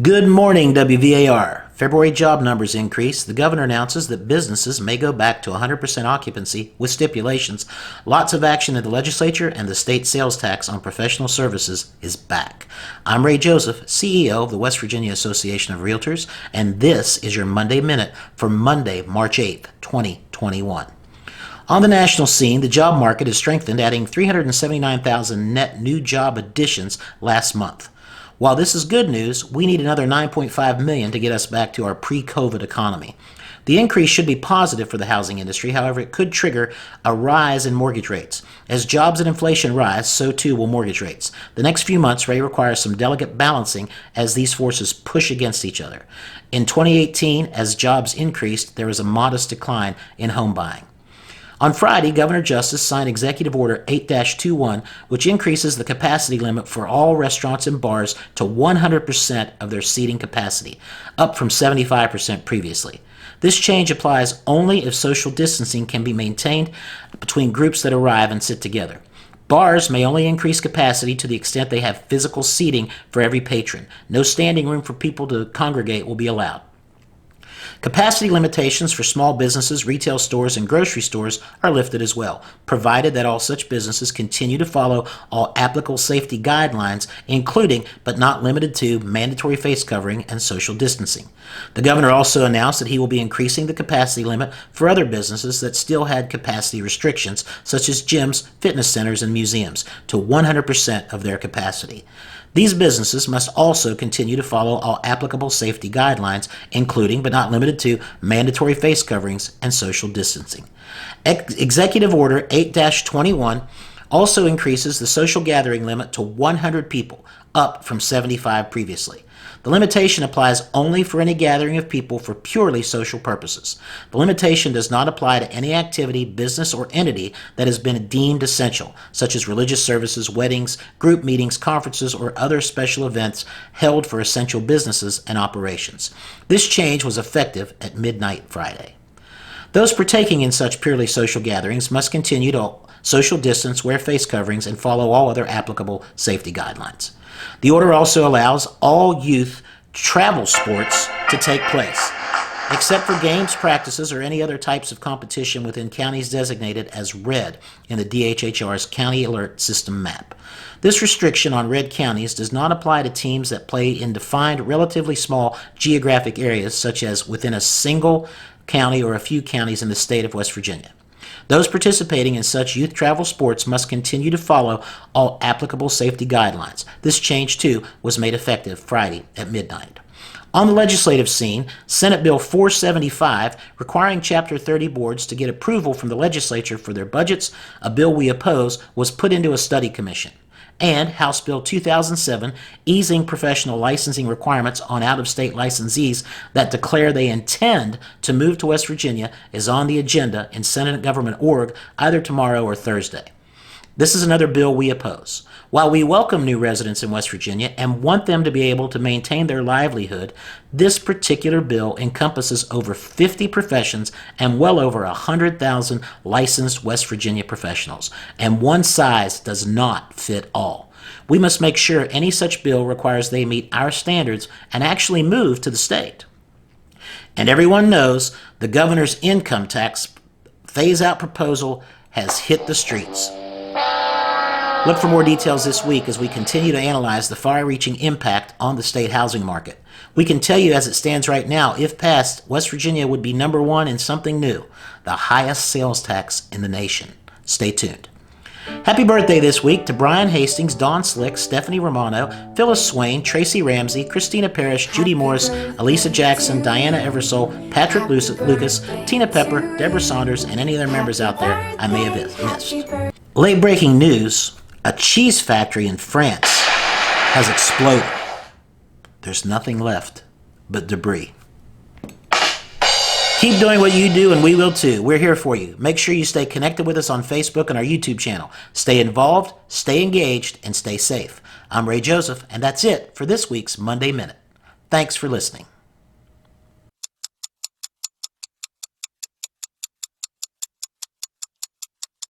Good morning, WVAR. February job numbers increase. The governor announces that businesses may go back to 100% occupancy with stipulations. Lots of action in the legislature, and the state sales tax on professional services is back. I'm Ray Joseph, CEO of the West Virginia Association of Realtors, and this is your Monday Minute for Monday, March 8th, 2021. On the national scene, the job market has strengthened, adding 379,000 net new job additions last month. While this is good news, we need another 9.5 million to get us back to our pre-COVID economy. The increase should be positive for the housing industry. However, it could trigger a rise in mortgage rates. As jobs and inflation rise, so too will mortgage rates. The next few months may require some delicate balancing as these forces push against each other. In 2018, as jobs increased, there was a modest decline in home buying. On Friday, Governor Justice signed Executive Order 8-21, which increases the capacity limit for all restaurants and bars to 100% of their seating capacity, up from 75% previously. This change applies only if social distancing can be maintained between groups that arrive and sit together. Bars may only increase capacity to the extent they have physical seating for every patron. No standing room for people to congregate will be allowed. Capacity limitations for small businesses, retail stores, and grocery stores are lifted as well, provided that all such businesses continue to follow all applicable safety guidelines, including but not limited to mandatory face covering and social distancing. The governor also announced that he will be increasing the capacity limit for other businesses that still had capacity restrictions, such as gyms, fitness centers, and museums, to 100% of their capacity. These businesses must also continue to follow all applicable safety guidelines, including but not limited to mandatory face coverings and social distancing. Executive Order 8-21 also increases the social gathering limit to 100 people, up from 75 previously. The limitation applies only for any gathering of people for purely social purposes. The limitation does not apply to any activity, business, or entity that has been deemed essential, such as religious services, weddings, group meetings, conferences, or other special events held for essential businesses and operations. This change was effective at midnight Friday. Those partaking in such purely social gatherings must continue to social distance, wear face coverings, and follow all other applicable safety guidelines. The order also allows all youth travel sports to take place, except for games, practices, or any other types of competition within counties designated as red in the DHHR's County Alert System map. This restriction on red counties does not apply to teams that play in defined, relatively small geographic areas, such as within a single county or a few counties in the state of West Virginia. Those participating in such youth travel sports must continue to follow all applicable safety guidelines. This change, too, was made effective Friday at midnight. On the legislative scene, Senate Bill 475, requiring Chapter 30 boards to get approval from the legislature for their budgets, a bill we oppose, was put into a study commission. And House Bill 2007, easing professional licensing requirements on out-of-state licensees that declare they intend to move to West Virginia, is on the agenda in Senate Government Org either tomorrow or Thursday. This is another bill we oppose. While we welcome new residents in West Virginia and want them to be able to maintain their livelihood, this particular bill encompasses over 50 professions and well over 100,000 licensed West Virginia professionals, and one size does not fit all. We must make sure any such bill requires they meet our standards and actually move to the state. And everyone knows the governor's income tax phase-out proposal has hit the streets. Look for more details this week as we continue to analyze the far-reaching impact on the state housing market. We can tell you as it stands right now, if passed, West Virginia would be number one in something new, the highest sales tax in the nation. Stay tuned. Happy birthday this week to Brian Hastings, Dawn Slick, Stephanie Romano, Phyllis Swain, Tracy Ramsey, Christina Parrish, Judy Morris, Elisa Jackson, Diana Eversole, Patrick Lucas, Tina Pepper, Deborah Saunders, and any other members out there I may have missed. Late breaking news, a cheese factory in France has exploded. There's nothing left but debris. Keep doing what you do, and we will too. We're here for you. Make sure you stay connected with us on Facebook and our YouTube channel. Stay involved, stay engaged, and stay safe. I'm Ray Joseph, and that's it for this week's Monday Minute. Thanks for listening.